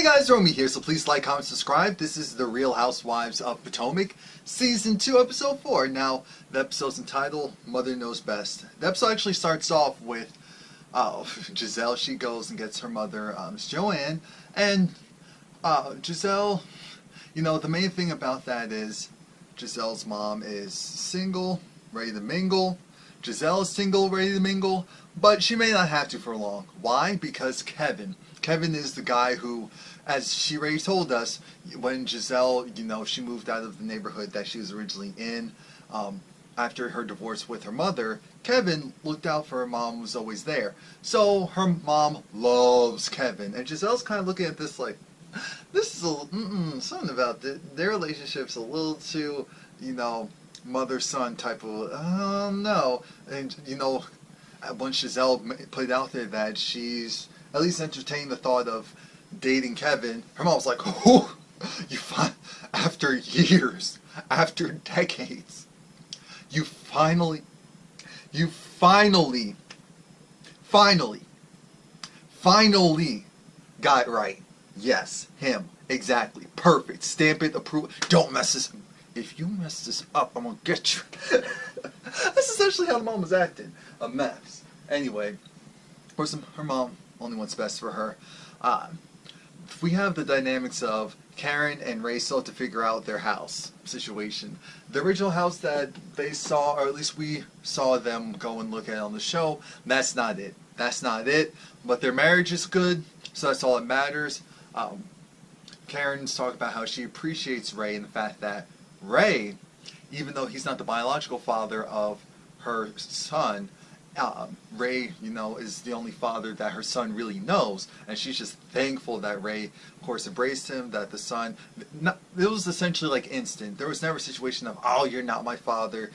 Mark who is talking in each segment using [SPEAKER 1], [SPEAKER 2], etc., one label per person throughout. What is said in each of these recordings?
[SPEAKER 1] Hey guys, Romie here, so please like, comment, subscribe. This is the Real Housewives of Potomac, Season 2, Episode 4. Now, the episode's entitled, Mother Knows Best. The episode actually starts off with Gizelle. She goes and gets her mother, Miss Joanne, and Gizelle, you know, the main thing about that is Gizelle's mom is single, ready to mingle. Gizelle is single, ready to mingle, but she may not have to for long. Why? Because Kevin is the guy who, as she already told us, when Gizelle, you know, she moved out of the neighborhood that she was originally in, after her divorce with her mother, Kevin looked out for her mom, who was always there. So her mom loves Kevin, and Gizelle's kind of looking at this like, this is something about their relationship's a little too, you know, mother-son type of, no. And, you know, when Gizelle put it out there that she's at least entertained the thought of dating Kevin, her mom was like, oh, after years, after decades, you finally got it right. Yes, him. Exactly. Perfect. Stamp it, approve. Don't mess this. If you mess this up, I'm gonna get you. That's essentially how the mom was acting. A mess. Anyway, of course, her mom only wants best for her. We have the dynamics of Karen and Ray still have to figure out their house situation. The original house that they saw, or at least we saw them go and look at on the show, that's not it. That's not it. But their marriage is good, so that's all that matters. Karen's talking about how she appreciates Ray and the fact that Ray, even though he's not the biological father of her son, Ray, you know, is the only father that her son really knows, and she's just thankful that Ray, of course, embraced him, that the son, it was essentially like instant. There was never a situation of, oh, you're not my father,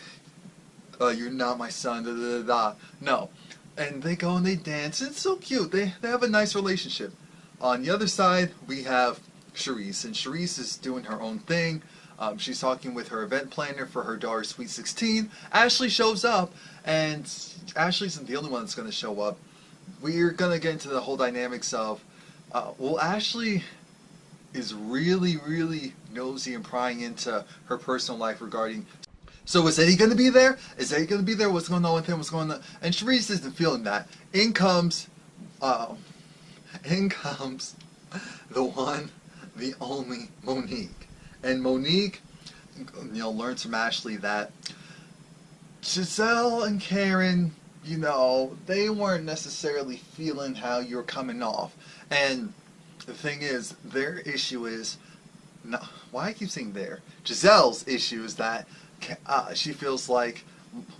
[SPEAKER 1] you're not my son, da da da da. No. And they go and they dance, it's so cute, they have a nice relationship. On the other side, we have Charisse, and Charisse is doing her own thing. She's talking with her event planner for her daughter's Sweet 16. Ashley shows up, and Ashley isn't the only one that's going to show up. We're going to get into the whole dynamics of, well, Ashley is really, really nosy and prying into her personal life regarding, so is Eddie going to be there? Is Eddie going to be there? What's going on with him? What's going on? And Charisse isn't feeling that. In comes the one, the only Monique. And Monique, you know, learns from Ashley that Gizelle and Karen, you know, they weren't necessarily feeling how you're coming off. And the thing is, their issue is, no, why I keep saying there? Gizelle's issue is that she feels like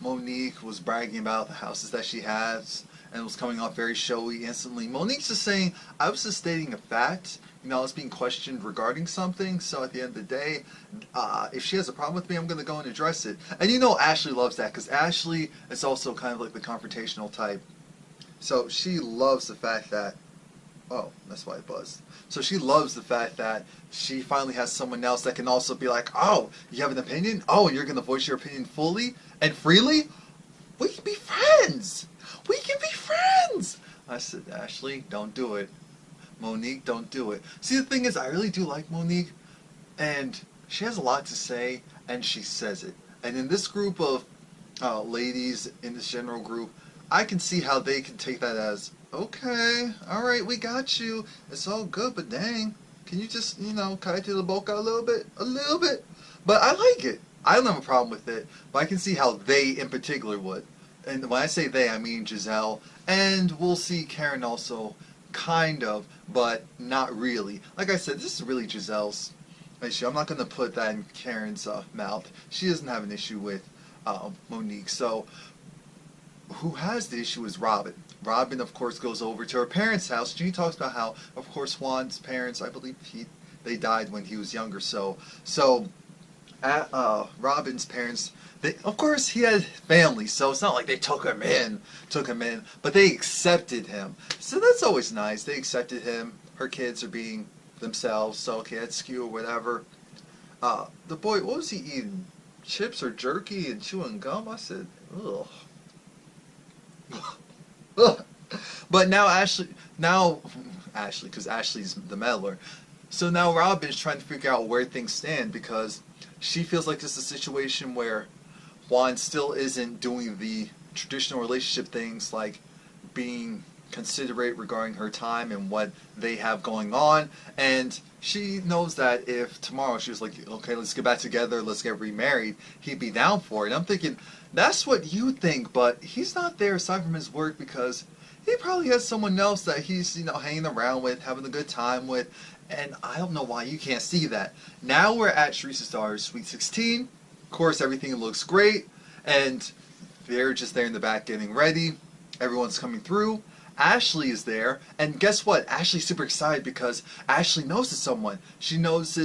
[SPEAKER 1] Monique was bragging about the houses that she has and was coming off very showy instantly. Monique's just saying, I was just stating a fact. You know, I was being questioned regarding something, so at the end of the day, if she has a problem with me, I'm going to go and address it. And you know Ashley loves that, because Ashley is also kind of like the confrontational type. So she loves the fact that, oh, that's why it buzzed. So she loves the fact that she finally has someone else that can also be like, oh, you have an opinion? Oh, you're going to voice your opinion fully and freely? We can be friends! We can be friends! I said, Ashley, don't do it. Monique, don't do it. See, the thing is, I really do like Monique, and she has a lot to say, and she says it. And in this group of ladies, in this general group, I can see how they can take that as, okay, alright, we got you, it's all good, but dang, can you just, you know, cut it to the boca a little bit? A little bit. But I like it. I don't have a problem with it, but I can see how they in particular would. And when I say they, I mean Gizelle, and we'll see Karen also, kind of, but not really. Like I said, this is really Gizelle's issue. I'm not going to put that in Karen's mouth. She doesn't have an issue with Monique. So, who has the issue is Robin. Robin, of course, goes over to her parents' house. She talks about how, of course, Juan's parents, I believe they died when he was younger. So at Robin's parents, of course, he had family, so it's not like they took him in, but they accepted him. So that's always nice. They accepted him. Her kids are being themselves, so okay, that's cute or whatever. The boy, what was he eating? Chips or jerky and chewing gum? I said, ugh. Ugh. But now Ashley, because Ashley's the meddler. So now Robin's trying to figure out where things stand, because she feels like this is a situation where Juan still isn't doing the traditional relationship things, like being considerate regarding her time and what they have going on. And she knows that if tomorrow she was like, okay, let's get back together, let's get remarried, he'd be down for it. And I'm thinking, that's what you think, but he's not there aside from his work, because he probably has someone else that he's, hanging around with, having a good time with. And I don't know why you can't see that. Now we're at Teresa's daughter's Sweet 16. Of course, everything looks great. And they're just there in the back getting ready. Everyone's coming through. Ashley is there. And guess what? Ashley's super excited because Ashley knows someone. She knows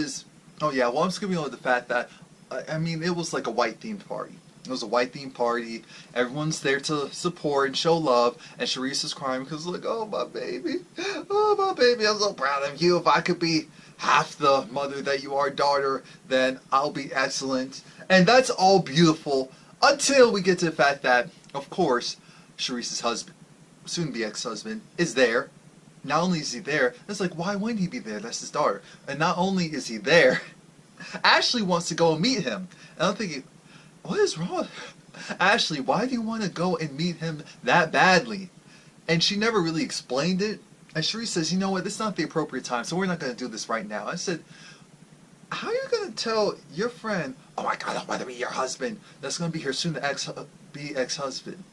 [SPEAKER 1] oh yeah, well, I'm skipping over the fact that, it was like a white themed party. It was a white themed party. Everyone's there to support and show love. And Teresa's crying because like, oh my baby, I'm so proud of you. If I could be half the mother that you are, daughter, then I'll be excellent. And that's all beautiful until we get to the fact that, of course, Teresa's husband, soon-to-be ex-husband, is there. Not only is he there, it's like, why wouldn't he be there? That's his daughter. And not only is he there, Ashley wants to go and meet him. And I'm thinking, what is wrong? Ashley, why do you want to go and meet him that badly? And she never really explained it. And Teresa says, you know what, this is not the appropriate time, so we're not going to do this right now. I said, how are you going to tell your friend, oh my God, I want to meet your husband, that's going to be here soon to be ex-husband?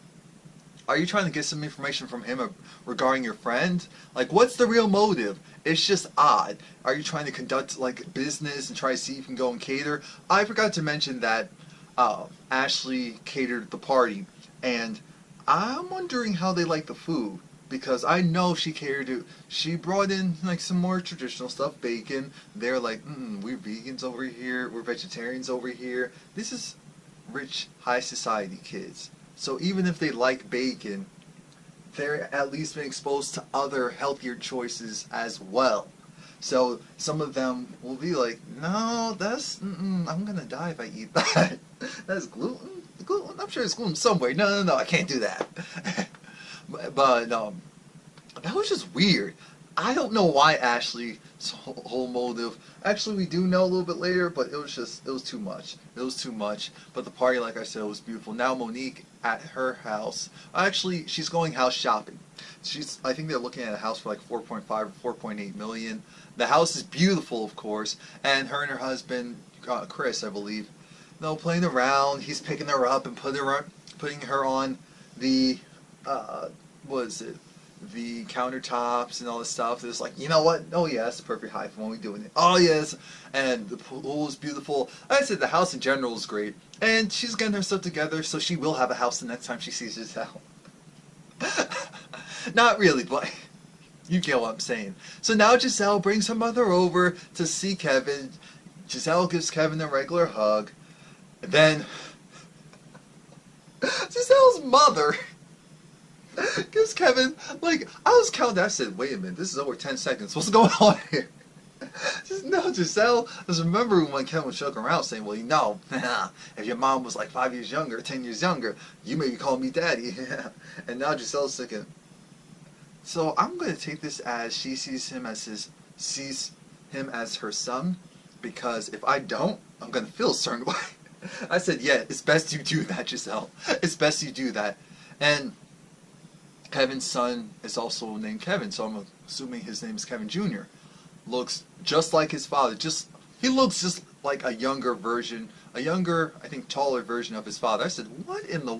[SPEAKER 1] Are you trying to get some information from him regarding your friend? Like, what's the real motive? It's just odd. Are you trying to conduct, like, business and try to see if you can go and cater? I forgot to mention that Ashley catered the party, and I'm wondering how they like the food, because I know she catered it. She brought in like some more traditional stuff, bacon. They're like, we're vegans over here, we're vegetarians over here. This is rich, high society kids. So even if they like bacon, they're at least been exposed to other healthier choices as well. So some of them will be like, no, I'm gonna die if I eat that. That's gluten? Gluten? I'm sure it's gluten somewhere. No, I can't do that. but that was just weird. I don't know why Ashley's whole motive. Actually, we do know a little bit later, but it was too much. It was too much. But the party, like I said, was beautiful. Now Monique at her house. Actually, she's going house shopping. I think they're looking at a house for like 4.5 or 4.8 million. The house is beautiful, of course, and her husband, Chris, I believe, playing around. He's picking her up and putting her on the the countertops and all this stuff. It's like, you know what? Oh yeah, that's the perfect height for when we're doing it. Oh yes, and the pool is beautiful. Like I said, the house in general is great, and she's getting her stuff together, so she will have a house the next time she sees Gizelle. Not really, but you get what I'm saying. So now Gizelle brings her mother over to see Kevin. Gizelle gives Kevin a regular hug. And then Giselle's mother gives Kevin, like, I was counting, I said, wait a minute, this is over 10 seconds. What's going on here? Giselle, just remember when Kevin was joking around saying, well, if your mom was like 5 years younger, 10 years younger, you may be calling me daddy. And now Giselle's thinking, so I'm going to take this as she sees him as her son, because if I don't, I'm going to feel a certain way. I said, yeah, it's best you do that, Gizelle. It's best you do that. And Kevin's son is also named Kevin, so I'm assuming his name is Kevin Jr. Looks just like his father. He looks just like a younger version, I think, taller version of his father. I said, what in the...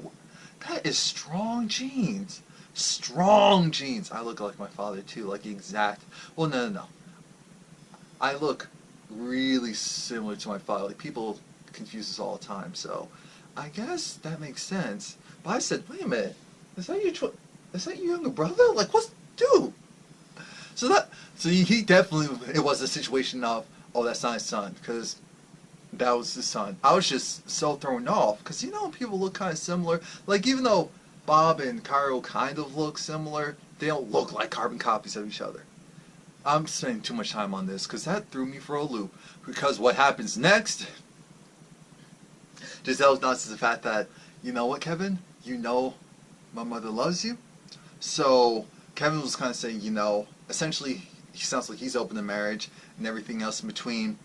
[SPEAKER 1] That is strong genes. Strong genes. I look like my father too, like exact. Well, no. I look really similar to my father. Like, people confuse this all the time, so I guess that makes sense. But I said, wait a minute, is that your younger brother? Like, what's dude? So he definitely, it was a situation of, oh, that's not his son, because that was his son. I was just so thrown off, because people look kind of similar. Like, even though Bob and Cairo kind of look similar, they don't look like carbon copies of each other. I'm spending too much time on this, because that threw me for a loop. Because what happens next, Gizelle nods the fact that, you know what, Kevin? You know my mother loves you. So Kevin was kind of saying, essentially, he sounds like he's open to marriage and everything else in between.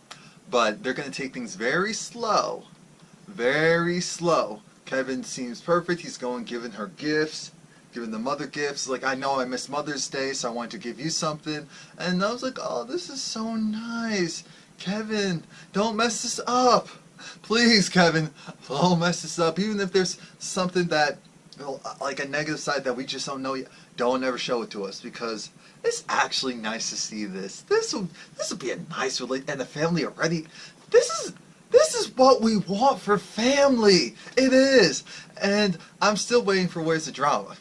[SPEAKER 1] But they're going to take things very slow. Very slow. Kevin seems perfect. He's going giving her gifts, giving the mother gifts. Like, I know I missed Mother's Day, so I wanted to give you something. And I was like, oh, this is so nice. Kevin, don't mess this up. Please, Kevin, don't mess this up. Even if there's something that, like a negative side that we just don't know yet, don't ever show it to us, because it's actually nice to see this. This would be a nice relate, and the family already. This is what we want for family. It is, and I'm still waiting for where's the drama.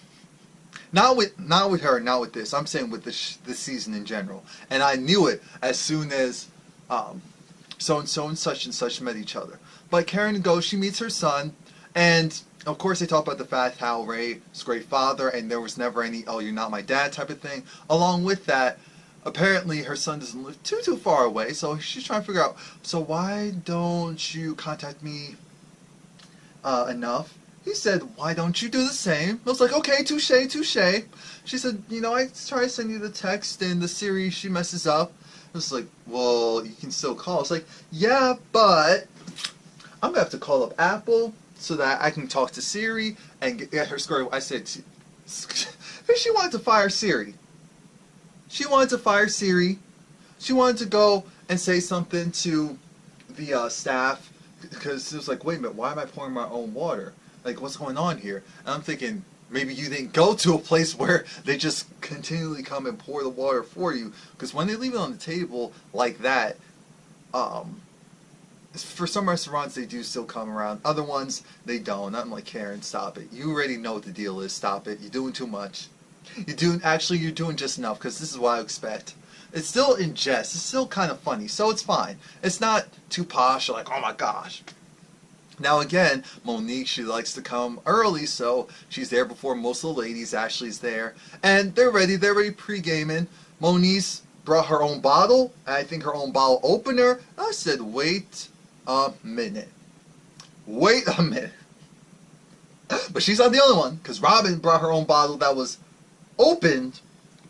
[SPEAKER 1] Not with her, not with this. I'm saying with this season in general. And I knew it as soon as so and such met each other. But Karen goes, she meets her son, and of course they talk about the fact how Ray's a great father, and there was never any, oh, you're not my dad type of thing. Along with that, apparently her son doesn't live too far away, so she's trying to figure out, so why don't you contact me enough? He said, why don't you do the same? I was like, okay, touche. She said, I try to send you the text, and the Siri, she messes up. I was like, well, you can still call. It's like, yeah, but I'm going to have to call up Apple so that I can talk to Siri and get her squared. I said, she wanted to fire Siri. She wanted to go and say something to the staff, because it was like, wait a minute, why am I pouring my own water? Like, what's going on here? And I'm thinking, maybe you didn't go to a place where they just continually come and pour the water for you. Because when they leave it on the table like that, for some restaurants they do still come around. Other ones, they don't. I'm like, Karen, stop it. You already know what the deal is. Stop it. You're doing too much. You're doing just enough, because this is what I expect. It's still in jest. It's still kind of funny, so it's fine. It's not too posh or like, oh my gosh. Now again, Monique, she likes to come early, so she's there before most of the ladies. Ashley's there, and they're ready pre-gaming. Monique's brought her own bottle, and I think her own bottle opener. I said, wait a minute. But she's not the only one, because Robin brought her own bottle that was opened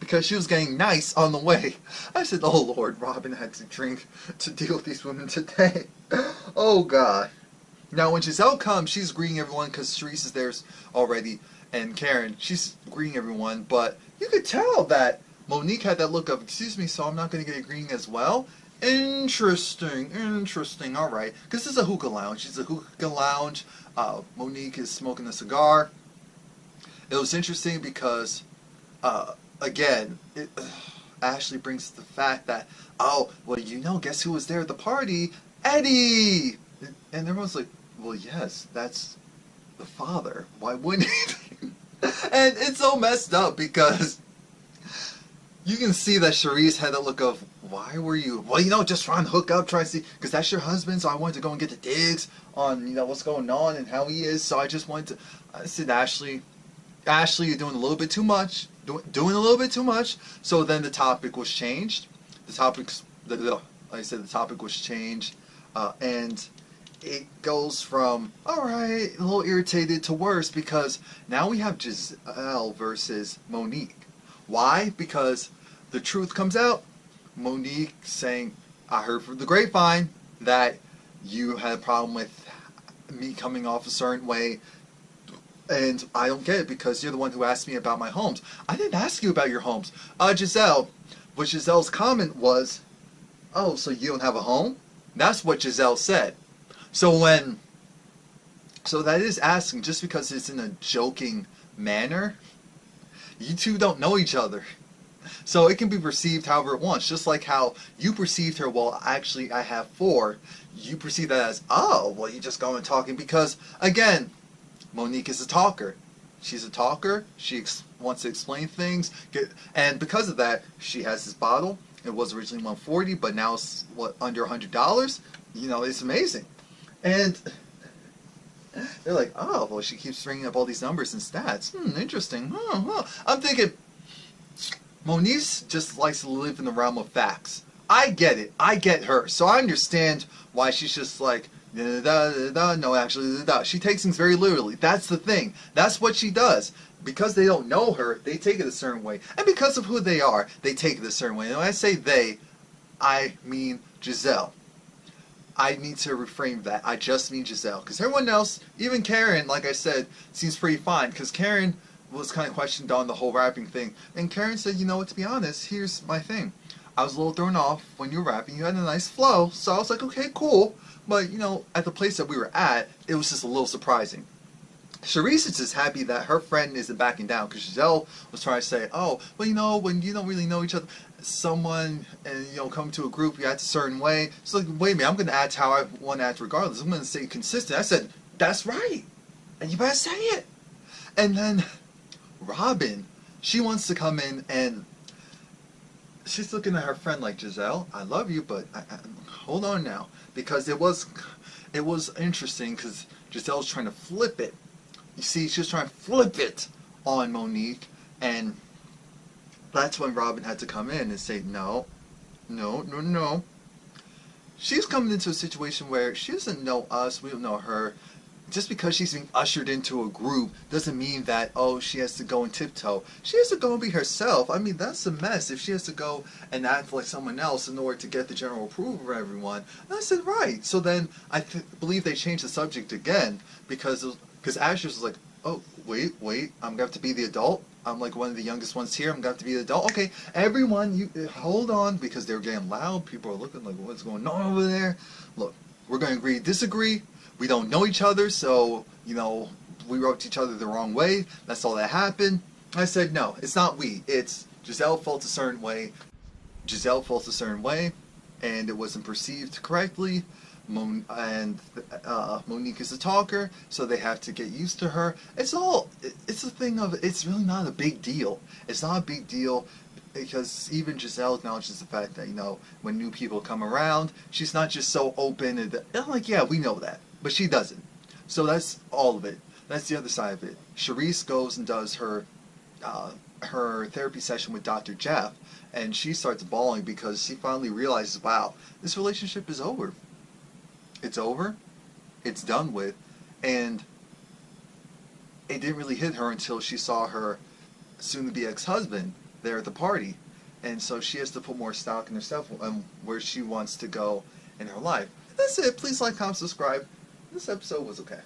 [SPEAKER 1] because she was getting nice on the way. I said, oh Lord, Robin had to drink to deal with these women today. Oh God. Now when Gizelle comes, she's greeting everyone because Charisse is there already, and Karen, she's greeting everyone, but you could tell that Monique had that look of, excuse me, so I'm not going to get a greeting as well? Interesting, alright. Because this is a hookah lounge. It's a hookah lounge. Monique is smoking a cigar. It was interesting because, again, Ashley brings the fact that, oh, well, guess who was there at the party? Eddie! And everyone's like, well, yes, that's the father. Why wouldn't he? And it's so messed up because you can see that Charisse had that look of, why were you, well, just trying to hook up, trying to see, because that's your husband, so I wanted to go and get the digs on, what's going on and how he is, so I just wanted to, I said, Ashley, you're doing a little bit too much, doing a little bit too much. So then the topic was changed. The topic was changed, and it goes from, alright, a little irritated to worse, because now we have Gizelle versus Monique. Why? Because the truth comes out. Monique saying, I heard from the grapevine that you had a problem with me coming off a certain way, and I don't get it because you're the one who asked me about my homes. I didn't ask you about your homes. Gizelle, what Giselle's comment was, oh, so you don't have a home? That's what Gizelle said. So that is asking, just because it's in a joking manner, you two don't know each other. So it can be perceived however it wants, just like how you perceived her, well, actually I have 4. You perceive that as, oh, well, you just go and talking, because, again, Monique is a talker. She's a talker. She wants to explain things. And because of that, she has this bottle. It was originally $140, but now it's, under $100? It's amazing. And they're like, oh, well, she keeps bringing up all these numbers and stats. Interesting. I'm thinking, Monique just likes to live in the realm of facts. I get it. I get her. So I understand why she's just like, no, actually, she takes things very literally. That's the thing. That's what she does. because they don't know her, they take it a certain way. And because of who they are, they take it a certain way. And when I say they, I mean Gizelle. I need to reframe that. I just mean Gizelle. Because everyone else, even Karen, like I said, seems pretty fine. Because Karen was kind of questioned on the whole rapping thing. And Karen said, you know what, to be honest, here's my thing. I was a little thrown off when you were rapping. You had a nice flow. So I was like, okay, cool. But, you know, at the place that we were at, it was just a little surprising. Charisse is just happy that her friend isn't backing down, because Gizelle was trying to say, oh, well, you know, when you don't really know each other, someone, and you know, come to a group, you act a certain way. It's like, wait a minute, I'm going to act how I want to act regardless. I'm going to stay consistent. I said, that's right. And you better say it. And then Robin, she wants to come in and she's looking at her friend like, Gizelle, I love you, but hold on now. Because it was interesting, because Giselle's trying to flip it. You see, she was trying to flip it on Monique, and that's when Robin had to come in and say, no, no, no, no. She's coming into a situation where she doesn't know us, we don't know her. Just because she's being ushered into a group doesn't mean that, oh, she has to go and tiptoe. She has to go and be herself. I mean, that's a mess if she has to go and act like someone else in order to get the general approval of everyone. And I said, right. So then I believe they changed the subject again because Ashley was like, oh, wait, I'm going to have to be the adult. I'm like one of the youngest ones here. I'm going to have to be the adult. Okay, everyone, you hold on, because they're getting loud. People are looking like, what's going on over there? Look, we're going to agree to disagree. We don't know each other, so, you know, we rubbed each other the wrong way. That's all that happened. I said, no, it's not we. It's Gizelle felt a certain way. Gizelle felt a certain way, and it wasn't perceived correctly. Monique is a talker, so they have to get used to her. It's a thing of, it's really not a big deal. It's not a big deal. Because even Gizelle acknowledges the fact that, you know, when new people come around, she's not just so open and I'm like, yeah, we know that. But she doesn't. So that's all of it. That's the other side of it. Charisse goes and does her therapy session with Dr. Jeff, and she starts bawling because she finally realizes, wow, this relationship is over. It's over. It's done with. And it didn't really hit her until she saw her soon-to-be ex-husband there at the party, and so she has to put more stock in herself and where she wants to go in her life. That's it. Please like, comment, subscribe. This episode was okay.